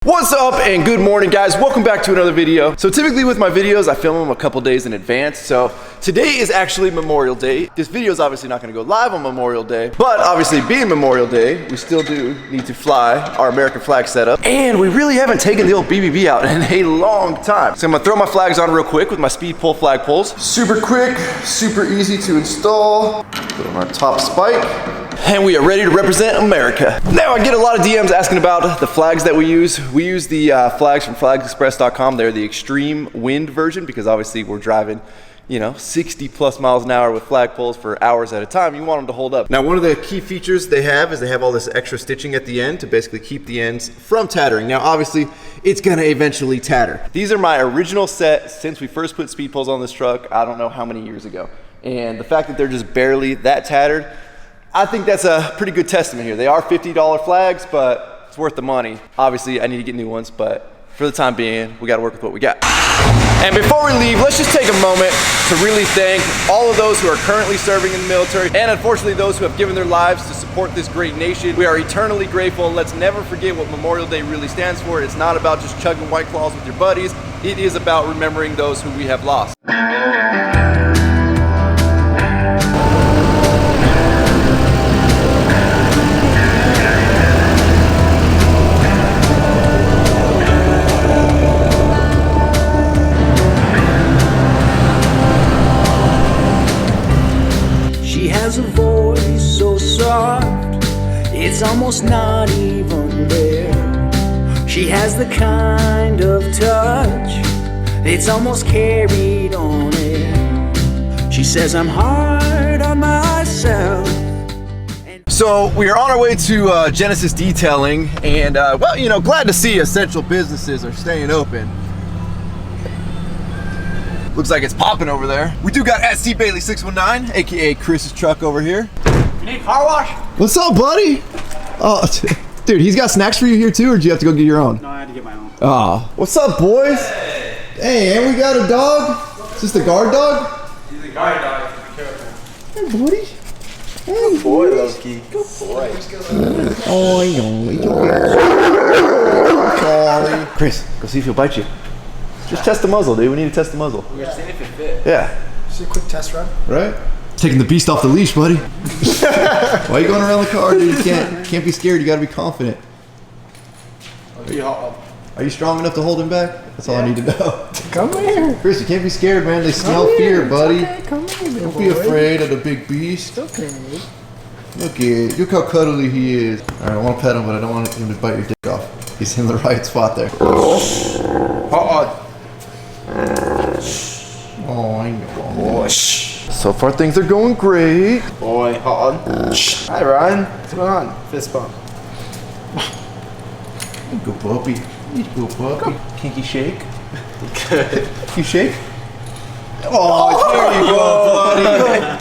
What's up and good morning, guys. Welcome back to another video. So typically with my videos, I film them a couple days in advance. So today is actually Memorial Day. This video is obviously not gonna go live on Memorial Day, but obviously being Memorial Day, we still do need to fly our American flag setup. And we really haven't taken the old BBB out in a long time. So I'm gonna throw my flags on real quick with my speed pull flag pulls. Super quick, super easy to install. Put on our top spike. And we are ready to represent America. Now, I get a lot of DMs asking about the flags that we use. We use the flags from flagsexpress.com. They're the extreme wind version because obviously we're driving, 60 plus miles an hour with flag poles for hours at a time. You want them to hold up. Now, one of the key features they have is they have all this extra stitching at the end to basically keep the ends from tattering. Now, obviously, it's gonna eventually tatter. These are my original set since we first put speed poles on this truck, I don't know how many years ago. And the fact that they're just barely that tattered, I think that's a pretty good testament here. They are $50 flags, but it's worth the money. Obviously, I need to get new ones, but for the time being, we gotta work with what we got. And before we leave, let's just take a moment to really thank all of those who are currently serving in the military, and unfortunately those who have given their lives to support this great nation. We are eternally grateful. Let's never forget what Memorial Day really stands for. It's not about just chugging White Claws with your buddies. It is about remembering those who we have lost. A voice so soft, it's almost not even there. She has the kind of touch, it's almost carried on it. She says I'm hard on myself. So we are on our way to Genesis Detailing, and well, glad to see essential businesses are staying open. Looks like it's popping over there. We do got SC Bailey 619, aka Chris's truck over here. You need car wash? What's up, buddy? Oh, dude, he's got snacks for you here too, or do you have to go get your own? No, I had to get my own. Oh, what's up, boys? Hey, and we got a dog. Is this the guard dog? He's a guard dog, so be careful. Hey, buddy. Hey, Boy, Loki. Good boy. Sorry. Chris, go see if he'll bite you. Just test the muzzle, dude. We need to test the muzzle. We're seeing if it fits. Yeah. Just a quick test run. Right? Taking the beast off the leash, buddy. Why are you going around the car, dude? You can't be scared. You gotta be confident. Are you strong enough to hold him back? That's all I need to know. Come here. Chris, you can't be scared, man. They smell fear, buddy. Okay, come here, Don't be afraid of the big beast. Okay. Look how cuddly he is. All right, I want to pet him, but I don't want him to bite your dick off. He's in the right spot there. Oh, I know. Boy. So far, things are going great. Boy, hold on. Hi, Ryan. What's going on? Fist bump. Go puppy. Go puppy. Kinky shake. You shake? Oh, there you go, buddy.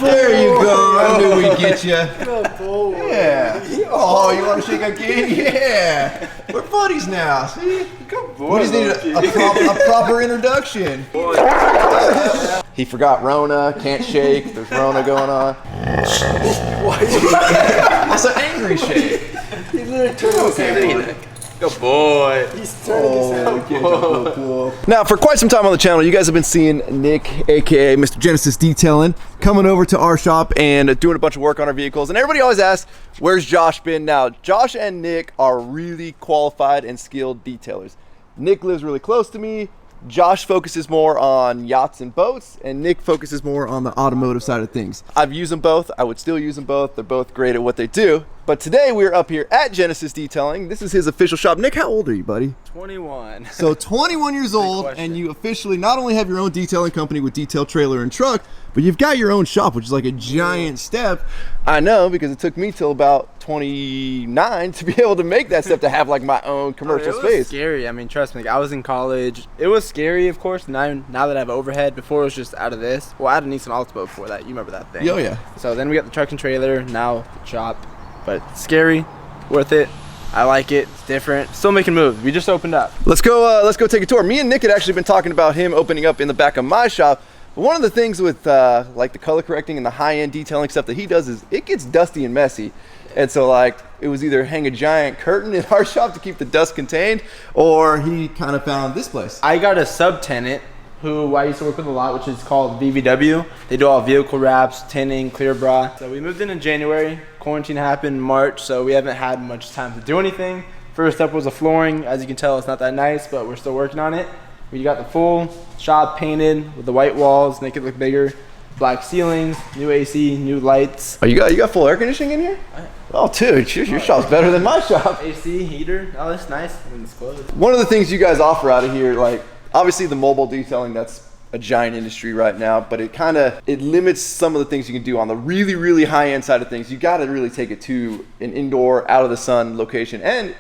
There you go. I knew we'd get you. Good boy. Yeah. Oh, you want to shake again? Yeah. We're buddies now. See? Good boy. We just need a proper introduction. He forgot Rona. Can't shake. There's Rona going on. That's an angry shake. He literally turned his head. Good boy. He's turning his head. Now, for quite some time on the channel, you guys have been seeing Nick, aka Mr. Genesis Detailing, coming over to our shop and doing a bunch of work on our vehicles. And everybody always asks, where's Josh been? Now, Josh and Nick are really qualified and skilled detailers. Nick lives really close to me. Josh focuses more on yachts and boats, and Nick focuses more on the automotive side of things. I've used them both. I would still use them both. They're both great at what they do. But today we're up here at Genesis Detailing. This is his official shop. Nick, how old are you, buddy? 21. So 21 years old, and you officially not only have your own detailing company with detail trailer and truck, but you've got your own shop, which is like a giant step. I know, because it took me till about 29 to be able to make that step to have like my own commercial It was space. scary. I mean, trust me. I was in college. It was scary, of course. Now that I have overhead, before it was just out of this. Well, I had a Nissan Altima before that. You remember that thing? Oh yeah. So then we got the truck and trailer. Now the shop. But scary, worth it. I like it. It's different. Still making moves. We just opened up. Let's go take a tour. Me and Nick had actually been talking about him opening up in the back of my shop. But one of the things with like the color correcting and the high-end detailing stuff that he does is it gets dusty and messy. And so like it was either hang a giant curtain in our shop to keep the dust contained, or he kind of found this place. I got a subtenant who I used to work with a lot, which is called VVW. They do all vehicle wraps, tinting, clear bra. So we moved in January. Quarantine happened in March, so we haven't had much time to do anything. First up was the flooring. As you can tell, it's not that nice, but we're still working on it. We got the full shop painted with the white walls, make it look bigger. Black ceilings, new AC, new lights. Oh, you got full air conditioning in here? Oh, dude, your shop's better than my shop. AC, heater. Oh, that's nice when it's closed. One of the things you guys offer out of here, like obviously the mobile detailing, that's a giant industry right now, but it limits some of the things you can do on the really, really high end side of things. You got to really take it to an indoor, out of the sun location, and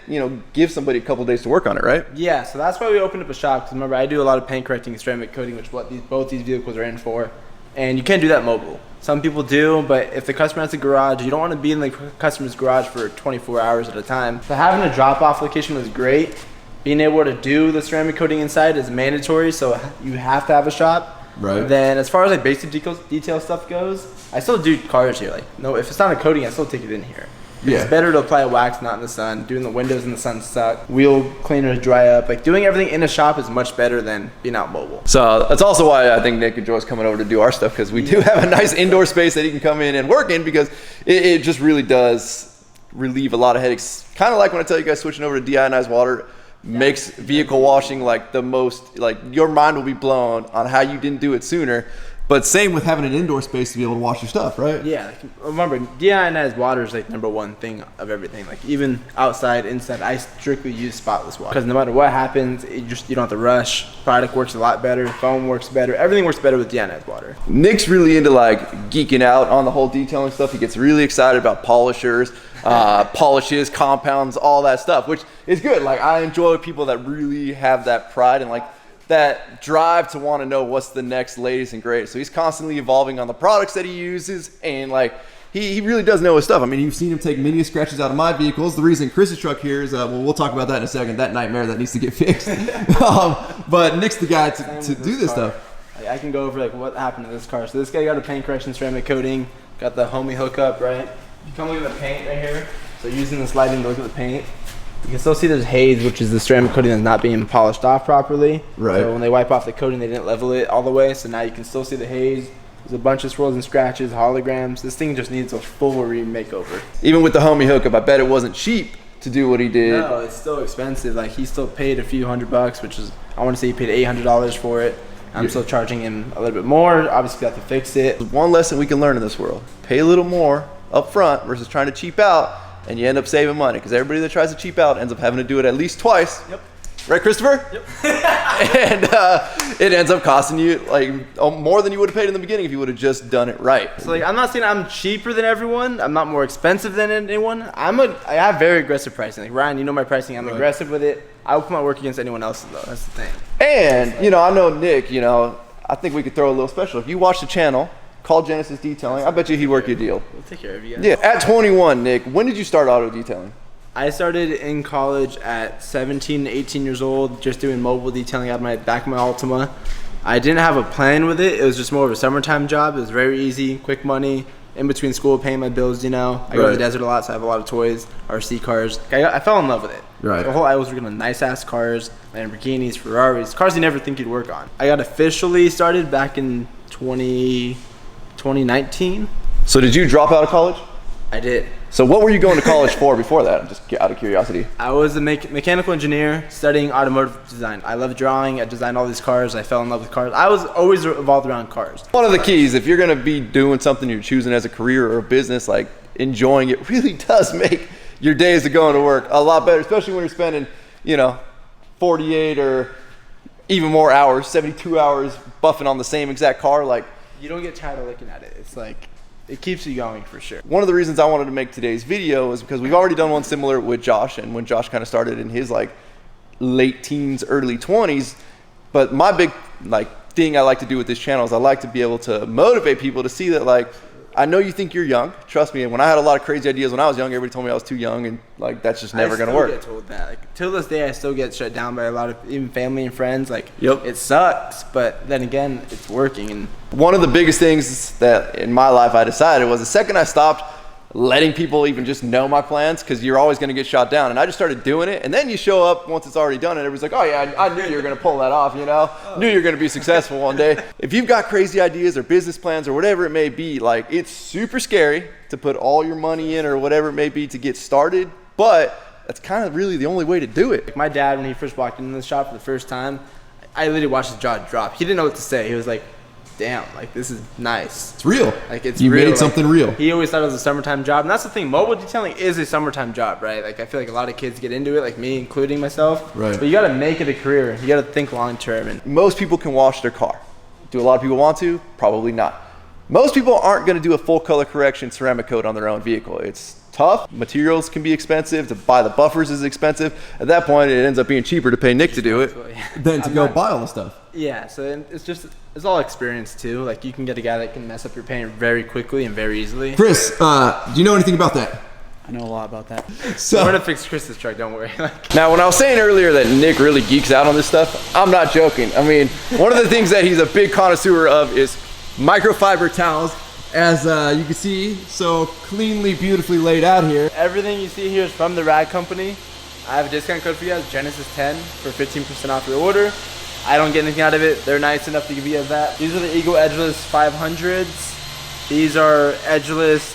give somebody a couple days to work on it, right? Yeah, so that's why we opened up a shop. Because remember, I do a lot of paint correcting and ceramic coating, which both these vehicles are in for, and you can't do that mobile. Some people do, but if the customer has a garage, you don't want to be in the customer's garage for 24 hours at a time. So having a drop-off location was great. Being able to do the ceramic coating inside is mandatory, so you have to have a shop. Right. Then as far as like basic detail stuff goes, I still do cars here. Like, no, if it's not a coating, I still take it in here. Yeah. It's better to apply a wax not in the sun. Doing the windows in the sun suck. Wheel cleaners dry up. Like doing everything in a shop is much better than being out mobile. So that's also why I think Nick enjoys coming over to do our stuff, because we do have a nice indoor space that he can come in and work in, because it just really does relieve a lot of headaches. Kind of like when I tell you guys switching over to deionized water makes vehicle washing like the most, like your mind will be blown on how you didn't do it sooner. But same with having an indoor space to be able to wash your stuff, right? Yeah, like, remember, deionized water is like number one thing of everything. Like even outside, inside, I strictly use spotless water. Because no matter what happens, you don't have to rush. Product works a lot better, foam works better, everything works better with deionized water. Nick's really into like geeking out on the whole detailing stuff. He gets really excited about polishers, polishes, compounds, all that stuff, which is good. Like I enjoy people that really have that pride and like that drive to want to know what's the next latest and greatest. So he's constantly evolving on the products that he uses, and like he really does know his stuff. I mean, you've seen him take many scratches out of my vehicles. The reason Chris's truck here is, well, we'll talk about that in a second, that nightmare that needs to get fixed. But Nick's the guy to do this stuff. I can go over like what happened to this car. So this guy got a paint correction ceramic coating, got the homie hookup, right? You come look at the paint right here. So using this lighting to look at the paint, you can still see there's haze, which is the ceramic coating that's not being polished off properly. Right. So when they wipe off the coating, they didn't level it all the way. So now you can still see the haze. There's a bunch of swirls and scratches, holograms. This thing just needs a full makeover. Even with the homie hookup, I bet it wasn't cheap to do what he did. No, it's still expensive. Like he still paid a few $100, which is, I want to say he paid $800 for it. I'm still charging him a little bit more. Obviously, got to fix it. One lesson we can learn in this world: pay a little more up front versus trying to cheap out, and you end up saving money, because everybody that tries to cheap out ends up having to do it at least twice. Yep. Right, Christopher? Yep. And it ends up costing you like more than you would have paid in the beginning if you would have just done it right. So like, I'm not saying I'm cheaper than everyone. I'm not more expensive than anyone. I have very aggressive pricing. Like Ryan, you know my pricing. I'm aggressive with it. I will put my work against anyone else's though. That's the thing. And I know Nick. I think we could throw a little special. If you watch the channel, call Genesis Detailing. I bet you he'd work you a deal. We'll take care of you guys. Yeah. At 21, Nick, when did you start auto detailing? I started in college at 17, 18 years old, just doing mobile detailing out of my back of my Altima. I didn't have a plan with it. It was just more of a summertime job. It was very easy, quick money. In between school, paying my bills, I go to the desert a lot, so I have a lot of toys, RC cars. I fell in love with it. Right. The whole I was working on nice-ass cars, Lamborghinis, Ferraris, cars you never think you'd work on. I got officially started back in 2019. So did you drop out of college? I did. So what were you going to college for before that? Just out of curiosity. I was a mechanical engineer studying automotive design. I love drawing. I designed all these cars. I fell in love with cars. I was always revolved around cars. One of the keys, if you're going to be doing something you're choosing as a career or a business, like enjoying it really does make your days of going to work a lot better, especially when you're spending, 48 or even more hours, 72 hours buffing on the same exact car. Like, you don't get tired of looking at it. It's like, it keeps you going for sure. One of the reasons I wanted to make today's video is because we've already done one similar with Josh, and when Josh kind of started in his like late teens, early 20s. But my big thing I like to do with this channel is I like to be able to motivate people to see that I know you think you're young. Trust me, when I had a lot of crazy ideas when I was young, everybody told me I was too young, and that's just never gonna work. I still get told that. Till this day, I still get shut down by a lot of even family and friends. Yep. It sucks, but then again, it's working. And one of the biggest things that in my life I decided was the second I stopped letting people even just know my plans, because you're always going to get shot down. And I just started doing it, and then you show up once it's already done and everybody's like, oh yeah, I knew you were going to pull that off, you know, knew you were going to be successful one day. If you've got crazy ideas or business plans or whatever it may be, like, it's super scary to put all your money in or whatever it may be to get started, but that's kind of really the only way to do it. Like my dad, when he first walked into the shop for the first time, I literally watched his jaw drop. He didn't know what to say. He was like, damn, like, this is nice. It's real. Like, it's you real. made Like, something real. He always thought it was a summertime job, and that's the thing. Mobile detailing is a summertime job, right? Like, I feel like a lot of kids get into it, like me, including myself. Right. But you gotta make it a career. You gotta think long term. And Most people can wash their car. Do a lot of people want to? Probably not. Most people aren't going to do a full color correction ceramic coat on their own vehicle. It's tough. Materials can be expensive. To buy the buffers is expensive. At that point, it ends up being cheaper to pay Nick to do it. Then to go buy all the stuff. yeah, so then it's all experience too. Like, you can get a guy that can mess up your paint very quickly and very easily. Chris, do you know anything about that? I know a lot about that. We're gonna fix Chris's truck, don't worry. Like, Now, when I was saying earlier that Nick really geeks out on this stuff, I'm not joking. I mean, one of the things that he's a big connoisseur of is microfiber towels. As you can see, so cleanly, beautifully laid out here. everything you see here is from the Rag Company. I have a discount code for you guys, Genesis10, for 15% off your order. I don't get anything out of it. They're nice enough to give you that. These are the Eagle Edgeless 500s. These are Edgeless,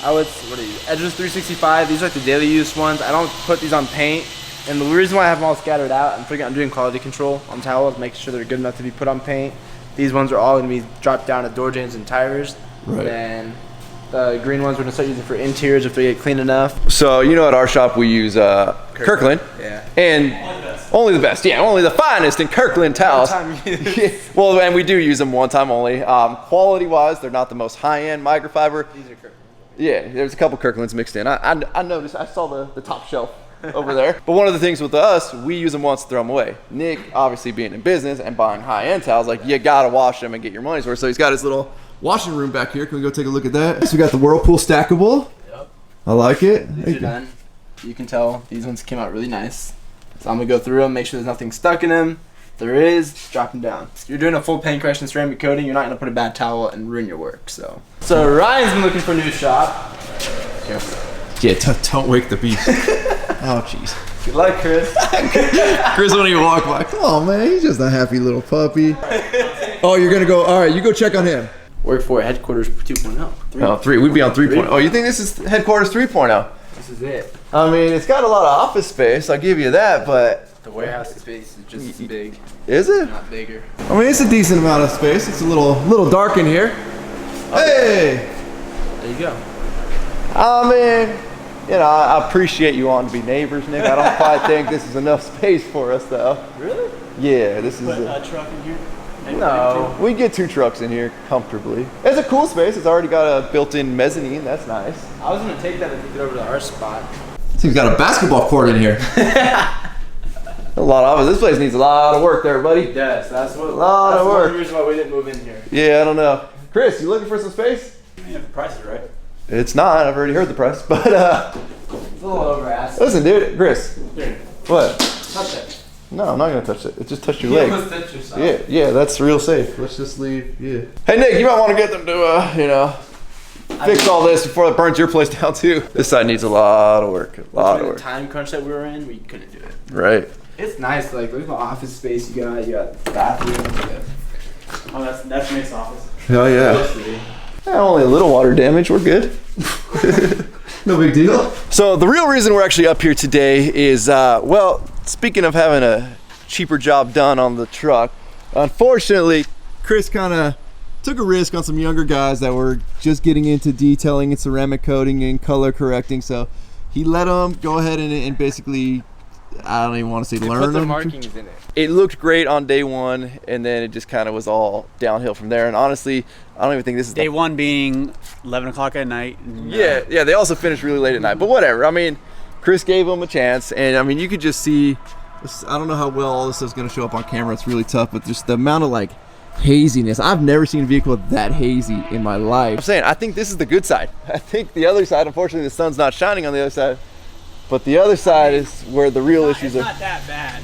Edgeless 365. These are like the daily use ones. I don't put these on paint. And the reason why I have them all scattered out, I'm doing quality control on towels, making sure they're good enough to be put on paint. These ones are all gonna be dropped down to door jambs and tires. Right. Then the green ones we're gonna start using for interiors if they get clean enough. So, you know, at our shop, we use Kirkland. Yeah. And only the best. Yeah, only the finest in Kirkland towels. Well, and we do use them one time only. Quality-wise, they're not the most high-end microfiber. These are Kirkland. Yeah, there's a couple Kirklands mixed in. I noticed. I saw the top shelf over there. But one of the things with us, we use them once, throw them away. Nick, obviously being in business and buying high-end towels, like, you gotta wash them and get your money's worth. So he's got his little Washing room back here. Can we go take a look at that? So we got the Whirlpool stackable. Yep. I like it. These are done. You can tell these ones came out really nice. So I'm gonna go through them, make sure there's nothing stuck in them. If there is, drop them down. You're doing a full paint correction ceramic coating, you're not gonna put a bad towel and ruin your work. So Ryan's been looking for a new shop. Yeah, don't wake the beast. Oh, jeez. Good luck, Chris. Chris won't even walk by. Come on, man. He's just a happy little puppy. Oh, you're going to go. All right, you go check on him. Work for Headquarters 2.0. 3. Oh, 3. We'd be on 3.0. Oh, you think this is headquarters 3.0? This is it. I mean, it's got a lot of office space. I'll give you that, but The warehouse space is just as big, is it? not bigger. I mean, it's a decent amount of space. It's a little dark in here. Hey! There you go. I mean, you know, I appreciate you wanting to be neighbors, Nick. I don't quite think this is enough space for us, though. Really? Yeah, this is. Put a truck in here? No, we get 2 trucks in here comfortably. It's a cool space. It's already got a built-in mezzanine. That's nice. I was gonna take that and take it over to our spot. So he's got a basketball court in here. A lot of this place needs a lot of work there, buddy. Yes, that's what. Lot that's of one work. reason why we didn't move in here. Yeah, I don't know. Chris, you looking for some space? Yeah, the price is right. It's not. I've already heard the price, but It's a little over ass. listen, dude, Chris. Here, What? touch it. No, I'm not gonna touch it. It just touched your You leg. almost touched yourself. Yeah, that's real safe. Let's just leave. Yeah. Hey, Nick, you might want to get them to, you know, fix all this before it burns your place down too. This side needs a lot of work. A lot of The work. time crunch that we were in, we couldn't do it. Right. It's nice, like look at the office space you got. You got bathrooms. Oh, that's Nick's office. Oh yeah. Only a little water damage. We're good. No big deal. So the real reason we're actually up here today is, well, speaking of having a cheaper job done on the truck, unfortunately, Chris kind of took a risk on some younger guys that were just getting into detailing and ceramic coating and color correcting. So he let them go ahead and basically, I don't even want to say learn Put the them. markings in it. it looked great on day 1, and then it just kind of was all downhill from there. And honestly, I don't even think this is Day 1 being 11 o'clock at night. And, Yeah, they also finished really late at night, but whatever. I mean, Chris gave them a chance, and I mean, you could just see, I don't know how well all this stuff's going to show up on camera. It's really tough, but just the amount of like haziness. I've never seen a vehicle that hazy in my I'm life. saying, I think this is the good side. I think the other side, unfortunately, the sun's not shining on the other side, but the other side is where the real issues It's are. not that bad.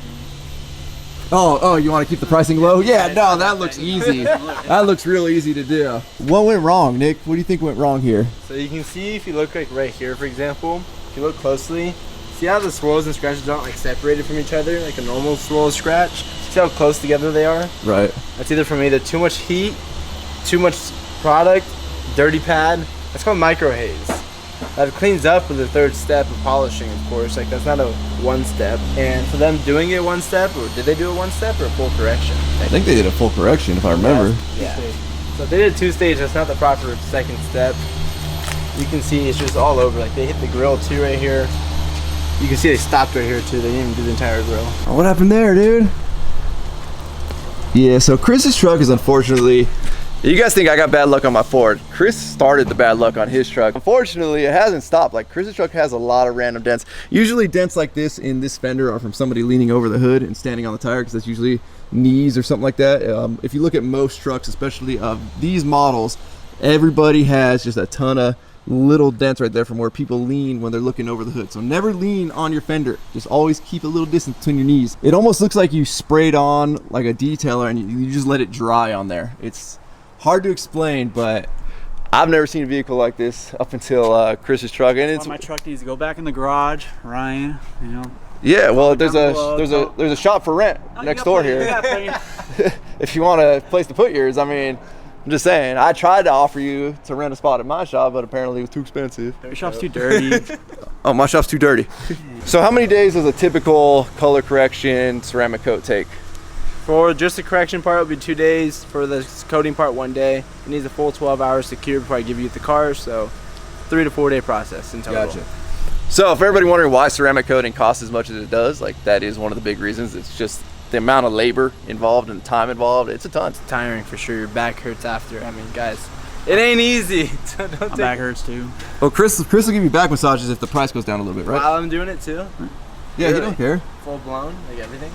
Oh, you want to keep the pricing low? Yeah, no, that looks easy. That looks real easy to do. What went wrong, Nick? What do you think went wrong here? So you can see if you look like right here, for example, if you look closely, see how the swirls and scratches aren't like separated from each other, like a normal swirl scratch? See how close together they are? Right. That's either from either too much heat, too much product, dirty pad. That's called micro haze. That cleans up with the third step of polishing, of course. Like that's not a one step. And for them doing it one step, or did they do it one step or a full correction? I think they did a full correction, if I remember. Yeah. So if they did 2 stage, that's not the proper second step. You can see it's just all over. Like they hit the grill too right here. You can see they stopped right here too. They didn't even do the entire grill. Oh, what happened there, dude? Yeah, so Chris's truck is unfortunately... You guys think I got bad luck on my Ford. Chris started the bad luck on his truck. Unfortunately, it hasn't stopped. Like Chris's truck has a lot of random dents. Usually dents like this in this fender are from somebody leaning over the hood and standing on the tire because that's usually knees or something like that. If you look at most trucks, especially of these models, everybody has just a ton of little dents right there from where people lean when they're looking over the hood. So never lean on your fender. Just always keep a little distance between your knees. It almost looks like you sprayed on like a detailer and you just let it dry on there. It's hard to explain, but I've never seen a vehicle like this up until Chris's truck, and it's my truck needs to go back in the garage, Ryan. You know. yeah. Well, there's down a shop for rent next door here. If you want a place to put yours, I mean, I'm just saying. I tried to offer you to rent a spot at my shop, but apparently it was too expensive. Your shop's too dirty. Oh, my shop's too dirty. So how many days does a typical color correction ceramic coat take? For just the correction part, it'll be 2 days. For the coating part, 1 day. It needs a full 12 hours to cure before I give you the car, so 3 to 4 day process in total. gotcha. So if everybody wondering why ceramic coating costs as much as it does, like that is one of the big reasons. It's just the amount of labor involved and time involved. It's a ton. Tiring for sure. Your back hurts after. I mean, guys, it ain't easy. So don't My take back hurts too. Well, Chris will give you back massages if the price goes down a little bit, right? While I'm doing it too. Yeah, he don't care. Full blown, like everything.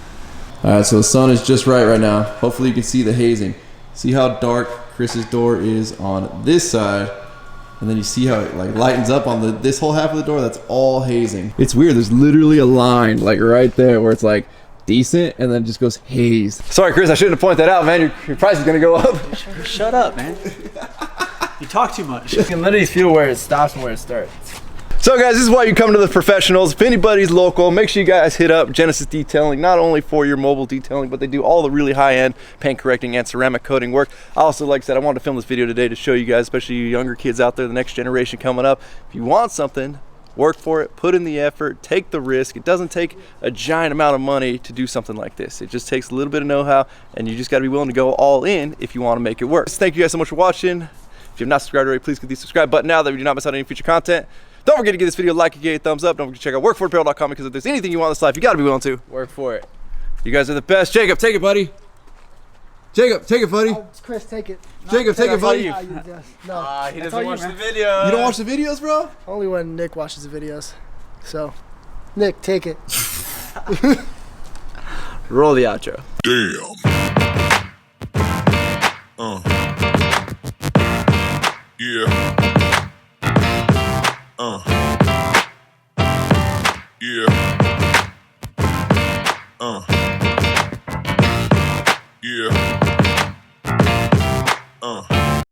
All right, so the sun is just right now. Hopefully you can see the hazing. See how dark Chris's door is on this side, and then you see how it like lightens up on this whole half of the door. That's all hazing. It's weird. There's literally a line like right there where it's like decent, and then it just goes haze. Sorry, Chris, I shouldn't have pointed that out, man. Your price is gonna go up. Shut up, man. You talk too much. You can literally feel where it stops and where it starts. So guys, this is why you come to the professionals. If anybody's local, make sure you guys hit up Genesis Detailing, not only for your mobile detailing, but they do all the really high-end paint correcting and ceramic coating work. I also, like I said, I wanted to film this video today to show you guys, especially you younger kids out there, the next generation coming up. If you want something, work for it, put in the effort, take the risk. It doesn't take a giant amount of money to do something like this. It just takes a little bit of know-how, and you just gotta be willing to go all in if you wanna make it work. Thank you guys so much for watching. If you have not subscribed already, please click the subscribe button now that we do not miss out on any future content. Don't forget to give this video a like and give it a thumbs up. Don't forget to check out workforapparel.com because if there's anything you want in this life, you gotta be willing to. Work for it. You guys are the best. Jacob, take it, buddy. Jacob, take it, buddy. Oh, Chris, take it. Jacob, take it, buddy. you. No, He all doesn't you, watch the man. video. You don't watch the videos, bro? only when Nick watches the videos. So, Nick, take it. Roll the outro. Damn. Yeah. Yeah.